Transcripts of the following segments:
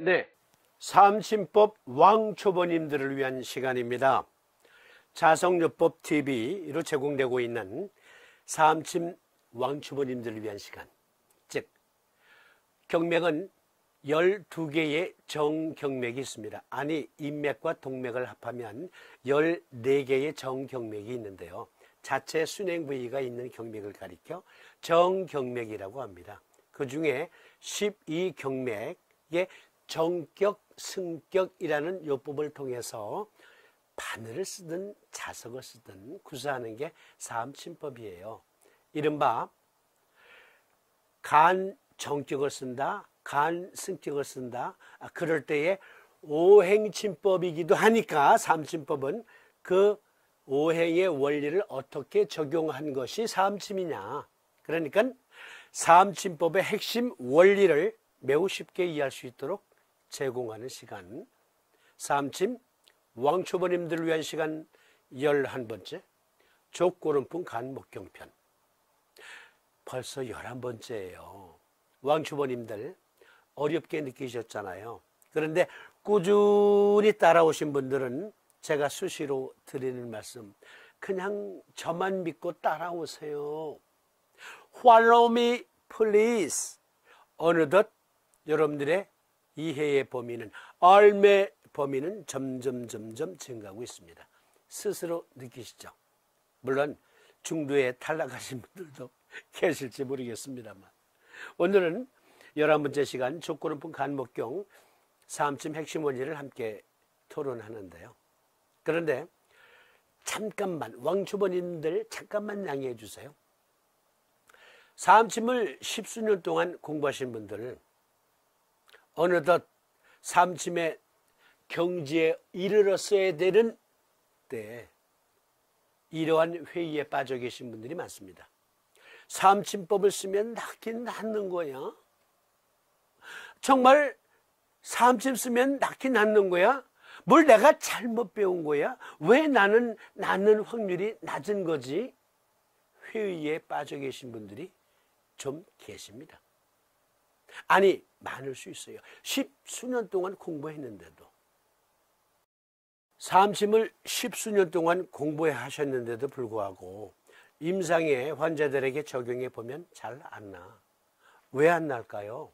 네, 삼침법 왕초보님들을 위한 시간입니다. 자성요법 TV로 제공되고 있는 삼침 왕초보님들을 위한 시간, 즉 경맥은 12개의 정경맥이 있습니다. 아니, 인맥과 동맥을 합하면 14개의 정경맥이 있는데요, 자체 순행 부위가 있는 경맥을 가리켜 정경맥이라고 합니다. 그 중에 12경맥의 정격, 승격이라는 요법을 통해서 바늘을 쓰든 자석을 쓰든 구사하는 게 삼침법이에요. 이른바 간 정격을 쓴다, 간 승격을 쓴다, 그럴 때에 오행침법이기도 하니까 삼침법은 그 오행의 원리를 어떻게 적용한 것이 삼침이냐, 그러니까 삼침법의 핵심 원리를 매우 쉽게 이해할 수 있도록 제공하는 시간, 삼침 왕초보님들을 위한 시간 11번째, 족고름풍 간목경편. 벌써 11번째예요. 왕초보님들 어렵게 느끼셨잖아요. 그런데 꾸준히 따라오신 분들은 제가 수시로 드리는 말씀, 그냥 저만 믿고 따라오세요. Follow me, please. 어느덧 여러분들의 이해의 범위는, 알매 범위는 점점 증가하고 있습니다. 스스로 느끼시죠? 물론 중도에 탈락하신 분들도 계실지 모르겠습니다만, 오늘은 11번째 시간 족고름풍 간목경 삼침 핵심 원리를 함께 토론하는데요. 그런데 잠깐만, 왕초보님들 잠깐만 양해해 주세요. 삼침을 10수년 동안 공부하신 분들, 어느덧 삼침의 경지에 이르렀어야 되는 때 이러한 회의에 빠져 계신 분들이 많습니다. 삼침법을 쓰면 낫긴 낫는 거야? 정말 삼침 쓰면 낫긴 낫는 거야? 뭘 내가 잘못 배운 거야? 왜 나는 낫는 확률이 낮은 거지? 회의에 빠져 계신 분들이 좀 계십니다. 아니, 많을 수 있어요. 10수년 동안 공부했는데도, 삼침을 10수년 동안 공부하셨는데도 불구하고 임상의 환자들에게 적용해 보면 잘 안 나. 왜 안 날까요?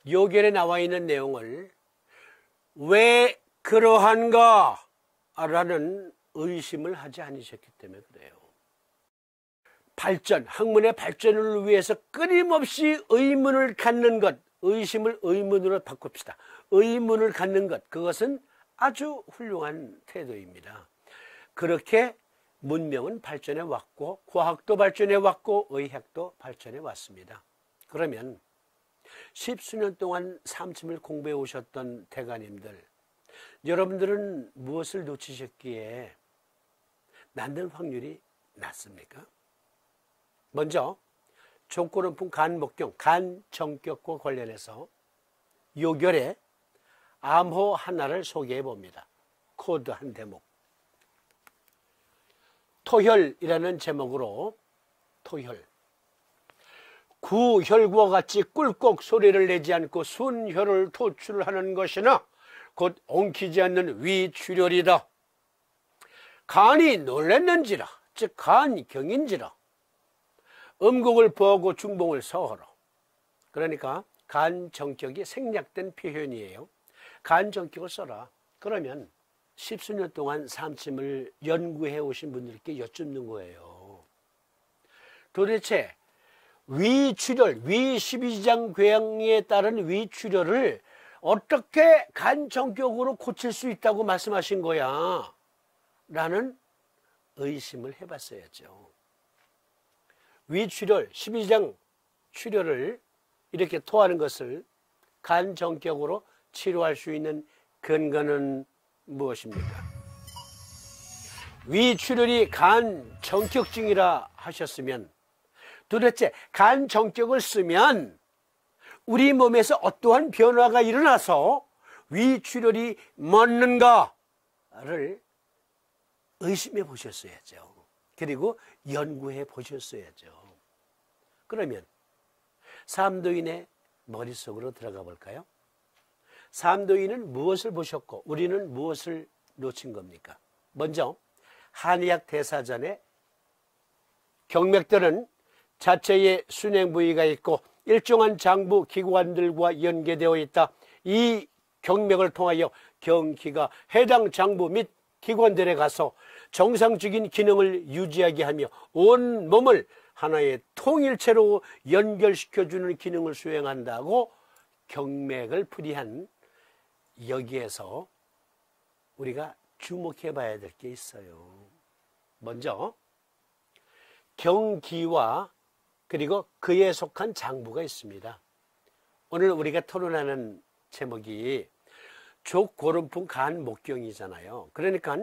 요결에 나와 있는 내용을 왜 그러한가? 라는 의심을 하지 않으셨기 때문에 그래요. 발전, 학문의 발전을 위해서 끊임없이 의문을 갖는 것, 의심을 의문으로 바꿉시다. 의문을 갖는 것, 그것은 아주 훌륭한 태도입니다. 그렇게 문명은 발전해 왔고, 과학도 발전해 왔고, 의학도 발전해 왔습니다. 그러면 10수년 동안 삼침을 공부해 오셨던 대가님들, 여러분들은 무엇을 놓치셨기에 낫는 확률이 낮습니까? 먼저 족고름풍 간목경, 간정격과 관련해서 요결에 암호 하나를 소개해 봅니다. 코드 한 대목. 토혈이라는 제목으로, 토혈. 구혈구와 같이 꿀꺽 소리를 내지 않고 순혈을 토출하는 것이나 곧 엉키지 않는 위출혈이다. 간이 놀랐는지라, 즉 간경인지라 음곡을 보고 중봉을 서하라. 그러니까 간정격이 생략된 표현이에요. 간정격을 써라. 그러면 10수년 동안 삼침을 연구해 오신 분들께 여쭙는 거예요. 도대체 위출혈, 위12지장 궤양에 따른 위출혈을 어떻게 간정격으로 고칠 수 있다고 말씀하신 거야? 라는 의심을 해봤어야죠. 위출혈, 12지장 출혈을 이렇게 토하는 것을 간정격으로 치료할 수 있는 근거는 무엇입니까? 위출혈이 간정격증이라 하셨으면 도대체 간정격을 쓰면 우리 몸에서 어떠한 변화가 일어나서 위출혈이 멎는가를 의심해 보셨어야죠. 그리고 연구해 보셨어야죠. 그러면 삼도인의 머릿속으로 들어가 볼까요? 삼도인은 무엇을 보셨고 우리는 무엇을 놓친 겁니까? 먼저 한의학 대사전에 경맥들은 자체의 순행 부위가 있고 일정한 장부 기관들과 연계되어 있다. 이 경맥을 통하여 경기가 해당 장부 및 기관들에 가서 정상적인 기능을 유지하게 하며 온 몸을 하나의 통일체로 연결시켜주는 기능을 수행한다고 경맥을 풀이한 여기에서 우리가 주목해 봐야 될 게 있어요. 먼저 경기와 그리고 그에 속한 장부가 있습니다. 오늘 우리가 토론하는 제목이 족고름풍 간목경이잖아요. 그러니까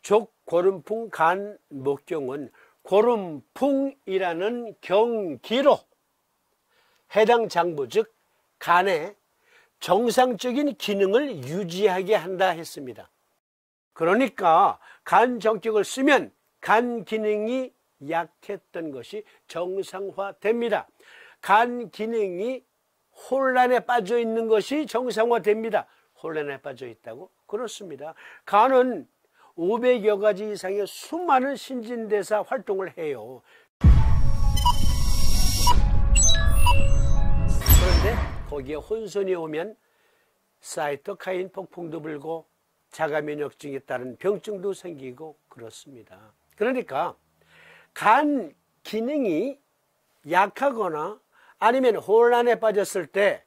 족고름풍 간목경은 고름풍이라는 경기로 해당 장부 즉 간의 정상적인 기능을 유지하게 한다 했습니다. 그러니까 간 정격을 쓰면 간 기능이 약했던 것이 정상화됩니다. 간 기능이 혼란에 빠져 있는 것이 정상화됩니다. 혼란에 빠져 있다고? 그렇습니다. 간은 500여 가지 이상의 수많은 신진대사 활동을 해요. 그런데 거기에 혼선이 오면 사이토카인 폭풍도 불고 자가면역증에 따른 병증도 생기고 그렇습니다. 그러니까 간 기능이 약하거나 아니면 혼란에 빠졌을 때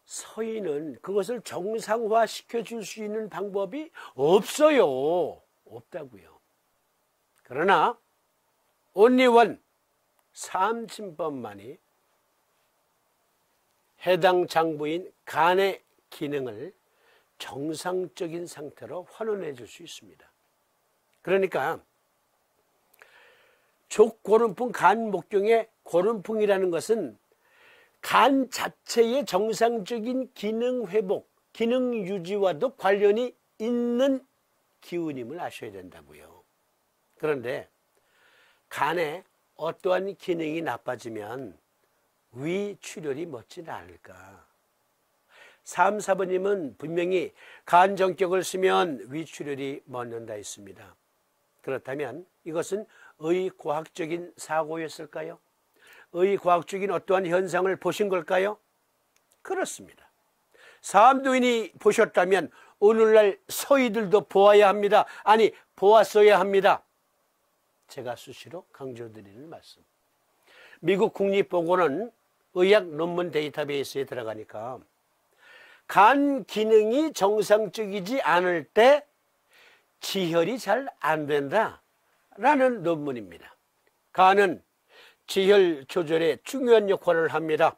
서인은 그것을 정상화시켜 줄 수 있는 방법이 없어요. 없다고요. 그러나 온리원 삼침법만이 해당 장부인 간의 기능을 정상적인 상태로 환원해 줄 수 있습니다. 그러니까 족고름풍 간목경의 고름풍이라는 것은 간 자체의 정상적인 기능 회복, 기능 유지와도 관련이 있는 기운임을 아셔야 된다고요. 그런데 간에 어떠한 기능이 나빠지면 위출혈이 멎지 않을까? 3, 4번님은 분명히 간 정격을 쓰면 위출혈이 멎는다 했습니다. 그렇다면 이것은 의과학적인 사고였을까요? 의과학적인 어떠한 현상을 보신 걸까요? 그렇습니다. 삼도인이 보셨다면 오늘날 서희들도 보아야 합니다. 아니, 보았어야 합니다. 제가 수시로 강조드리는 말씀. 미국 국립보건원 의학 논문 데이터베이스에 들어가니까 간 기능이 정상적이지 않을 때 지혈이 잘 안 된다라는 논문입니다. 간은 지혈 조절에 중요한 역할을 합니다.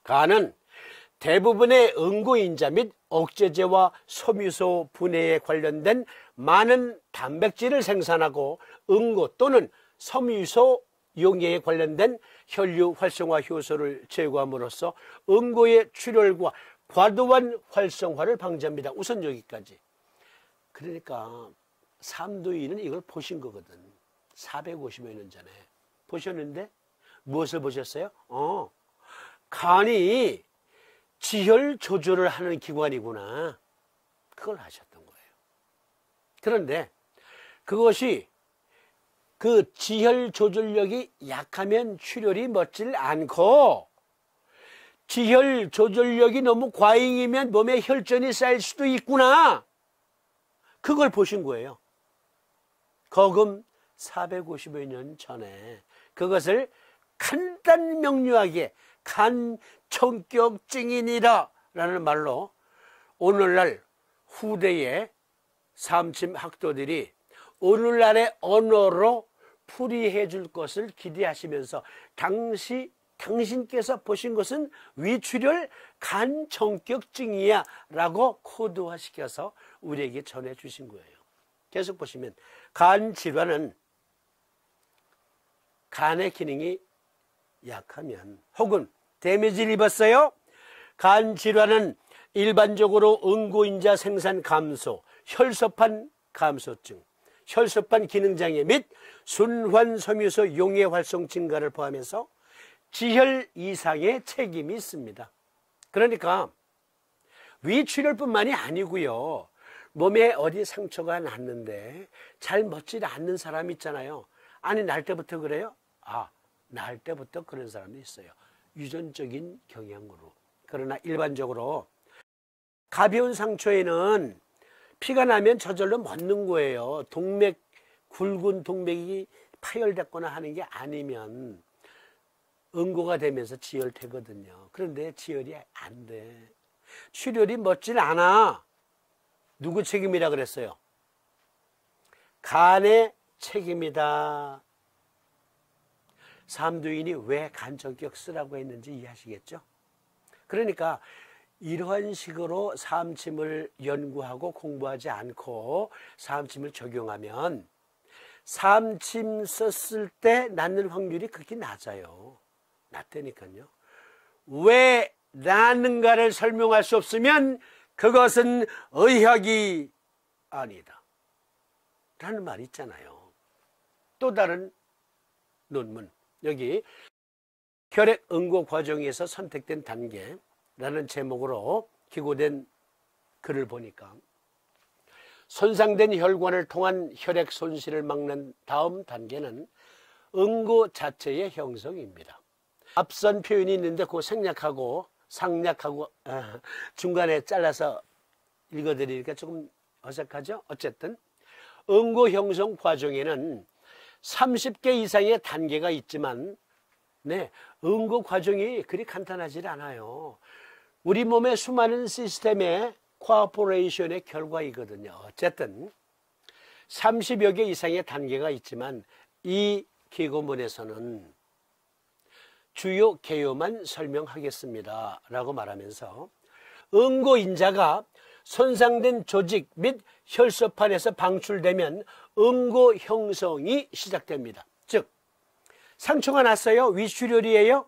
간은 대부분의 응고인자 및 억제제와 섬유소 분해에 관련된 많은 단백질을 생산하고 응고 또는 섬유소 용해에 관련된 혈류 활성화 효소를 제거함으로써 응고의 출혈과 과도한 활성화를 방지합니다. 우선 여기까지. 그러니까 삼도인은 이걸 보신 거거든. 450여 년 전에 보셨는데 무엇을 보셨어요? 간이 지혈 조절을 하는 기관이구나. 그걸 아셨던 거예요. 그런데 그것이 그 지혈 조절력이 약하면 출혈이 멎질 않고 지혈 조절력이 너무 과잉이면 몸에 혈전이 쌓일 수도 있구나. 그걸 보신 거예요. 거금 450여 년 전에 그것을 간단 명료하게 간청격증이니라 라는 말로 오늘날 후대의 삼침 학도들이 오늘날의 언어로 풀이해 줄 것을 기대하시면서 당신께서 보신 것은 위출혈 간청격증이야 라고 코드화시켜서 우리에게 전해 주신 거예요. 계속 보시면 간질환은 간의 기능이 약하면 혹은 데미지를 입었어요. 간질환은 일반적으로 응고인자 생산 감소, 혈소판 감소증, 혈소판 기능장애 및 순환 섬유소 용해 활성 증가를 포함해서 지혈 이상의 책임이 있습니다. 그러니까 위출혈뿐만이 아니고요. 몸에 어디 상처가 났는데 잘 멋지지 않는 사람 있잖아요. 아니, 날 때부터 그래요? 날 때부터 그런 사람도 있어요. 유전적인 경향으로. 그러나 일반적으로 가벼운 상처에는 피가 나면 저절로 멎는 거예요. 굵은 동맥이 파열됐거나 하는 게 아니면 응고가 되면서 지혈되거든요. 그런데 지혈이 안 돼. 출혈이 멎질 않아. 누구 책임이라 그랬어요? 간의 책임이다. 삼두인이 왜 간전격 쓰라고 했는지 이해하시겠죠? 그러니까 이러한 식으로 사암침을 연구하고 공부하지 않고 사암침을 적용하면 사암침 썼을 때 낫는 확률이 그렇게 낮아요. 낮다니까요. 왜 낫는가를 설명할 수 없으면 그것은 의학이 아니다 라는 말이 있잖아요. 또 다른 논문, 여기 혈액 응고 과정에서 선택된 단계라는 제목으로 기고된 글을 보니까 손상된 혈관을 통한 혈액 손실을 막는 다음 단계는 응고 자체의 형성입니다. 앞선 표현이 있는데 그 생략하고 상략하고 중간에 잘라서 읽어드리니까 조금 어색하죠? 어쨌든 응고 형성 과정에는 30개 이상의 단계가 있지만 응고 과정이 그리 간단하지 않아요. 우리 몸의 수많은 시스템의 코어포레이션의 결과이거든요. 어쨌든 30여 개 이상의 단계가 있지만 이 기고문에서는 주요 개요만 설명하겠습니다 라고 말하면서 응고인자가 손상된 조직 및 혈소판에서 방출되면 응고 형성이 시작됩니다. 즉 상처가 났어요. 위출혈이에요.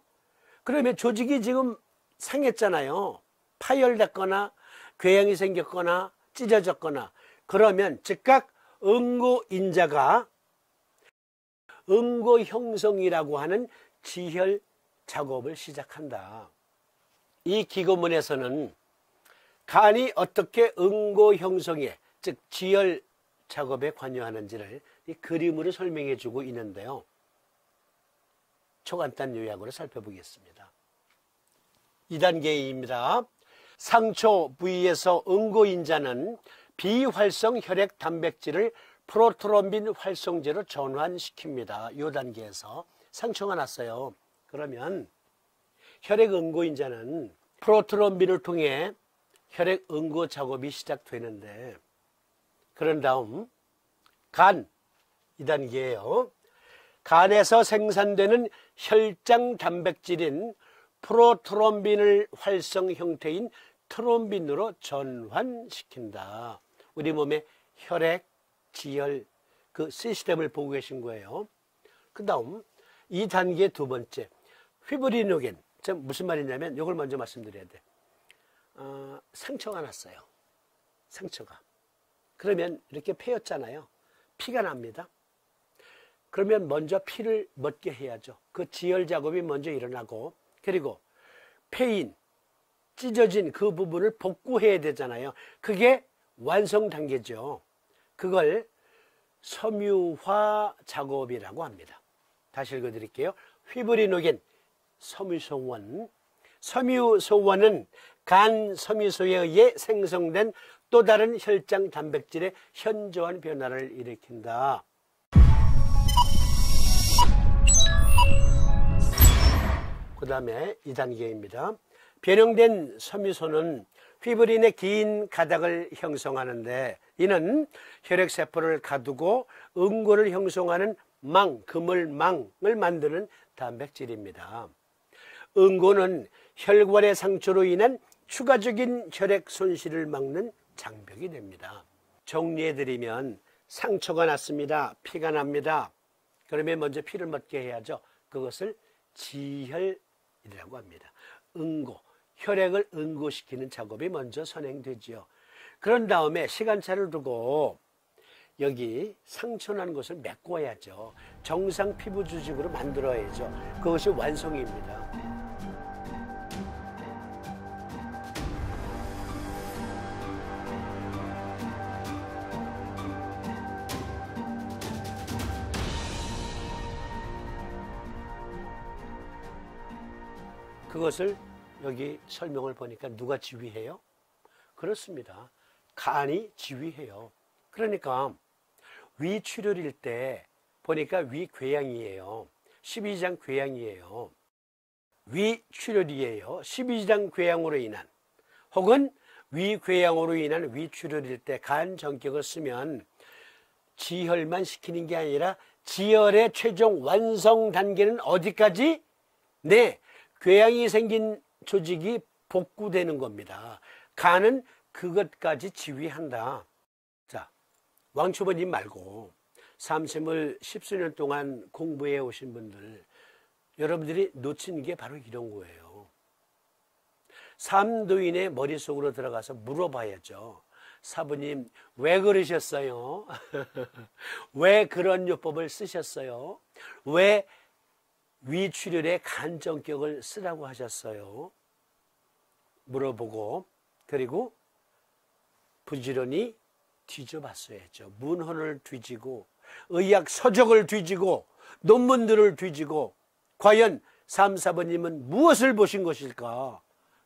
그러면 조직이 지금 상했잖아요. 파열됐거나 궤양이 생겼거나 찢어졌거나 그러면 즉각 응고인자가 응고 형성이라고 하는 지혈 작업을 시작한다. 이 기고문에서는 간이 어떻게 응고 형성에 즉 지혈 작업에 관여하는지를 이 그림으로 설명해 주고 있는데요. 초간단 요약으로 살펴보겠습니다. 2단계입니다. 상처 부위에서 응고인자는 비활성 혈액 단백질을 프로트롬빈 활성제로 전환시킵니다. 이 단계에서 상처가 났어요. 그러면 혈액 응고인자는 프로트롬빈을 통해 혈액 응고 작업이 시작되는데 그런 다음 간 2단계예요. 간에서 생산되는 혈장 단백질인 프로트롬빈을 활성 형태인 트롬빈으로 전환시킨다. 우리 몸의 혈액, 지혈 그 시스템을 보고 계신 거예요. 그 다음 2단계 두 번째 휘브리노겐. 무슨 말이냐면 이걸 먼저 말씀드려야 돼. 상처가 났어요. 상처가. 그러면 이렇게 패였잖아요. 피가 납니다. 그러면 먼저 피를 멎게 해야죠. 그 지혈 작업이 먼저 일어나고 그리고 패인, 찢어진 그 부분을 복구해야 되잖아요. 그게 완성 단계죠. 그걸 섬유화 작업이라고 합니다. 다시 읽어드릴게요. 휘브리노겐, 섬유소원. 섬유소원은 간 섬유소에 의해 생성된 또 다른 혈장 단백질의 현저한 변화를 일으킨다. 그 다음에 2단계입니다. 변형된 섬유소는 휘브린의 긴 가닥을 형성하는데 이는 혈액세포를 가두고 응고를 형성하는 그물망을 만드는 단백질입니다. 응고는 혈관의 상처로 인한 추가적인 혈액 손실을 막는 장벽이 됩니다. 정리해드리면 상처가 났습니다. 피가 납니다. 그러면 먼저 피를 멎게 해야죠. 그것을 지혈이라고 합니다. 응고, 혈액을 응고시키는 작업이 먼저 선행되지요. 그런 다음에 시간차를 두고 여기 상처난 것을 메꿔야죠. 정상 피부 조직으로 만들어야죠. 그것이 완성입니다. 그것을 여기 설명을 보니까 누가 지휘해요? 그렇습니다. 간이 지휘해요. 그러니까 위출혈일 때 보니까 위궤양이에요. 12장 궤양이에요. 위출혈이에요. 12장 궤양으로 인한 혹은 위궤양으로 인한 위출혈일 때 간 전격을 쓰면 지혈만 시키는 게 아니라 지혈의 최종 완성 단계는 어디까지? 네, 궤양이 생긴 조직이 복구되는 겁니다. 간은 그것까지 지휘한다. 자, 왕초보님 말고 삼심을 십수년 동안 공부해 오신 분들, 여러분들이 놓친 게 바로 이런 거예요. 삼도인의 머릿속으로 들어가서 물어봐야죠. 사부님, 왜 그러셨어요? 왜 그런 요법을 쓰셨어요? 왜 위출혈의 간전격을 쓰라고 하셨어요? 물어보고, 그리고 부지런히 뒤져봤어야죠. 문헌을 뒤지고 의학 서적을 뒤지고 논문들을 뒤지고 과연 삼사부님은 무엇을 보신 것일까?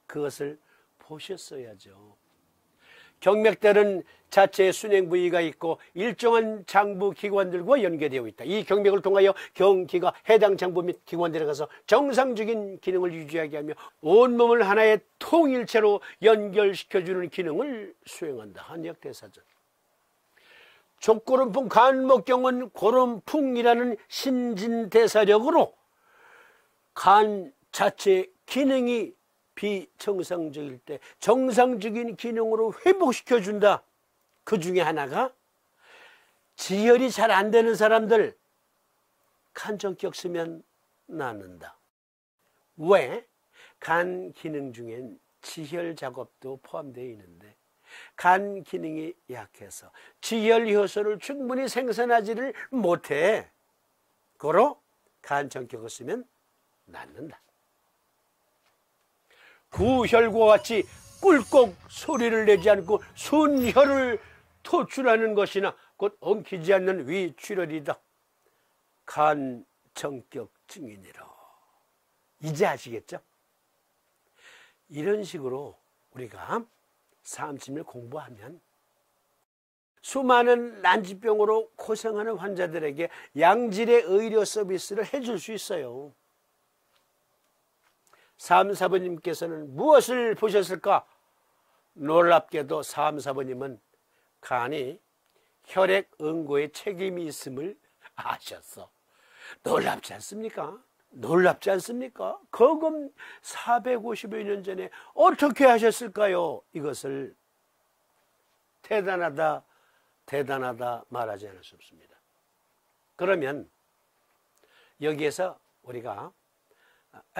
그것을 보셨어야죠. 경맥들은 자체의 순행 부위가 있고 일정한 장부 기관들과 연계되어 있다. 이 경맥을 통하여 경기가 해당 장부 및 기관들에 가서 정상적인 기능을 유지하게 하며 온몸을 하나의 통일체로 연결시켜주는 기능을 수행한다. 한의학대사전. 족고름풍 간목경은 고름풍이라는 신진대사력으로 간 자체의 기능이 비정상적일 때 정상적인 기능으로 회복시켜준다. 그 중에 하나가 지혈이 잘 안 되는 사람들 간전격 쓰면 낫는다. 왜? 간 기능 중엔 지혈 작업도 포함되어 있는데 간 기능이 약해서 지혈 효소를 충분히 생산하지를 못해. 고로 간전격을 쓰면 낫는다. 구혈과 같이 꿀꺽 소리를 내지 않고 순혈을 토출하는 것이나 곧 엉키지 않는 위출혈이다. 간전격 증인이라. 이제 아시겠죠? 이런 식으로 우리가 삼심을 공부하면 수많은 난치병으로 고생하는 환자들에게 양질의 의료 서비스를 해줄 수 있어요. 삼사부님께서는 무엇을 보셨을까? 놀랍게도 삼사부님은 간이 혈액 응고에 책임이 있음을 아셨어. 놀랍지 않습니까? 놀랍지 않습니까? 거금 450여 년 전에 어떻게 하셨을까요? 이것을 대단하다, 대단하다 말하지 않을 수 없습니다. 그러면 여기에서 우리가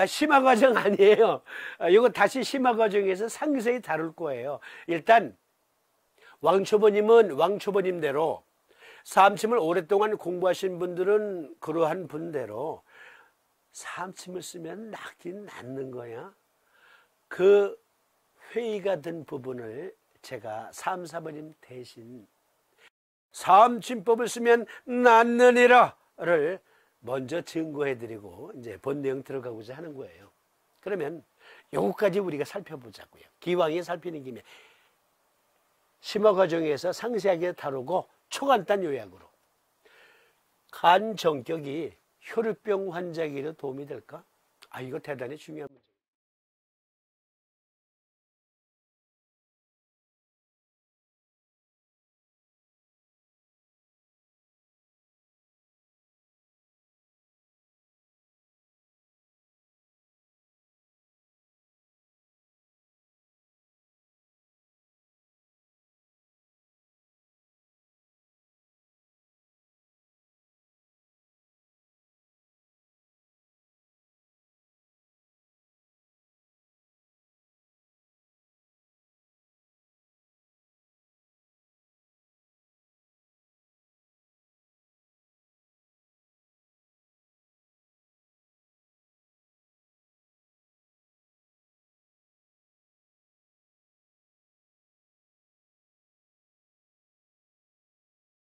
심화과정 아니에요. 이거 다시 심화과정에서 상세히 다룰 거예요. 일단 왕초보님은 왕초보님대로 삼침을 오랫동안 공부하신 분들은 그러한 분대로 삼침을 쓰면 낫긴 낫는 거야. 그 회의가 된 부분을 제가 삼사부님 대신 삼침법을 쓰면 낫느니라를 먼저 증거해드리고 이제 본 내용 들어가고자 하는 거예요. 그러면 요거까지 우리가 살펴보자고요. 기왕에 살피는 김에 심화 과정에서 상세하게 다루고 초간단 요약으로 간 전격이 혈우병 환자에게도 도움이 될까? 이거 대단히 중요한 문제.